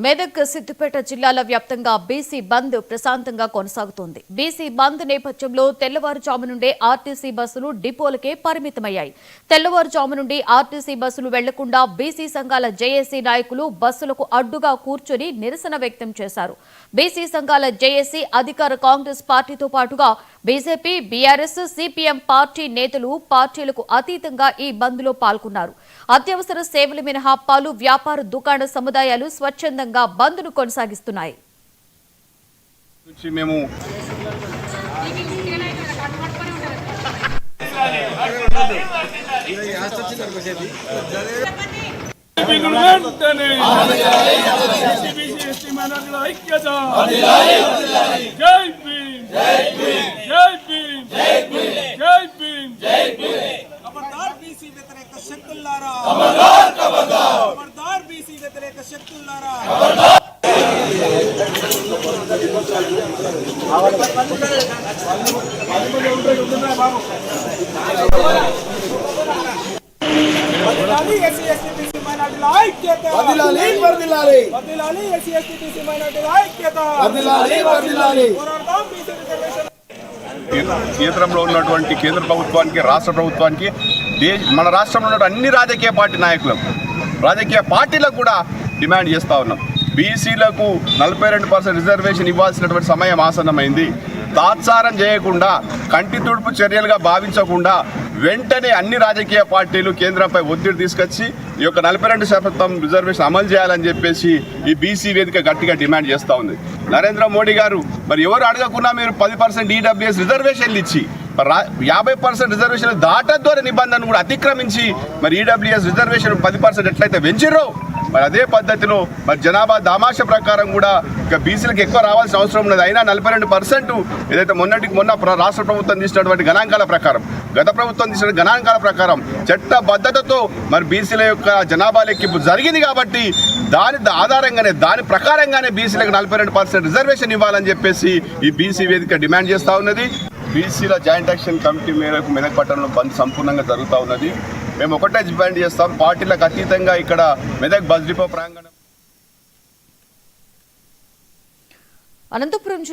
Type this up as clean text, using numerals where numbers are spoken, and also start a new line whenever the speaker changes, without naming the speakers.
మెదక్ సిద్దిపేట జిల్లాల వ్యాప్తంగా బీసీ బంద్ ప్రశాంతంగా కొనసాగుతోంది. బీసీ బంద్ నేపథ్యంలో తెల్లవారుజాము నుండే ఆర్టీసీ బస్సులు డిపోలకే పరిమితమయ్యాయి. తెల్లవారుజాము నుండి ఆర్టీసీ బస్సులు వెళ్లకుండా బీసీ సంఘాల జేఏసీ నాయకులు బస్సులకు అడ్డుగా కూర్చొని నిరసన వ్యక్తం చేశారు. బీసీ సంఘాల జేఏసీ అధికార కాంగ్రెస్ పార్టీతో పాటుగా బీజేపీ, బీఆర్ఎస్, సిపిఎం పార్టీ నేతలు పార్టీలకు అతీతంగా ఈ బంద్లో పాల్గొన్నారు. అత్యవసర సేవలు మినహా పలు వ్యాపార దుకాణ సముదాయాలు స్వచ్ఛందంగా బంద్ను కొనసాగిస్తున్నాయి.
కేంద్రంలో ఉన్నటువంటి కేంద్ర ప్రభుత్వానికి, రాష్ట్ర ప్రభుత్వానికి, మన రాష్ట్రంలో ఉన్న అన్ని రాజకీయ పార్టీ నాయకులకు, రాజకీయ పార్టీలకు కూడా డిమాండ్ చేస్తూ ఉన్నాం. బీసీలకు 42% రిజర్వేషన్ ఇవ్వాల్సినటువంటి సమయం ఆసన్నమైంది. తాత్సారం చేయకుండా, కంటి తుడుపు చర్యలుగా భావించకుండా వెంటనే అన్ని రాజకీయ పార్టీలు కేంద్రంపై ఒత్తిడి తీసుకొచ్చి ఈ యొక్క 42% రిజర్వేషన్ అమలు చేయాలని చెప్పేసి ఈ బీసీ వేదిక గట్టిగా డిమాండ్ చేస్తూ ఉంది. నరేంద్ర మోడీ గారు మరి ఎవరు అడగకుండా మీరు 10% ఈడబ్ల్యూఎస్ రిజర్వేషన్లు ఇచ్చి 50% రిజర్వేషన్ దాటద్దు అనే నిబంధనను కూడా అతిక్రమించి మరి ఈడబ్ల్యూఎస్ రిజర్వేషన్ 10% ఎట్లయితే పెంచిరో మరి అదే పద్ధతిలో మరి జనాభా దామాష ప్రకారం కూడా ఇక బీసీలకు ఎక్కువ రావాల్సిన అవసరం ఉన్నది. అయినా 42% ఏదైతే మొన్న రాష్ట్ర ప్రభుత్వం తీసినటువంటి గణాంకాల ప్రకారం, గత ప్రభుత్వం తీసిన గణాంకాల ప్రకారం చట్టబద్ధతతో మరి బీసీల యొక్క జనాభా లెక్కింపు జరిగింది కాబట్టి దాని ఆధారంగానే, దాని ప్రకారంగానే బీసీలకు 42% రిజర్వేషన్ ఇవ్వాలని చెప్పేసి ఈ బీసీ వేదిక డిమాండ్ చేస్తూ ఉన్నది. బీసీల జాయింట్ యాక్షన్ కమిటీ మేరకు మెదక్ పట్టణంలో బంద్ సంపూర్ణంగా జరుగుతూ ఉన్నది. మేము ఒకటే డిమాండ్ చేస్తాం, పార్టీలకు అతీతంగా ఇక్కడ మెదక్ బస్ డిపో ప్రాంగణం.
అనంతపురం జిల్లా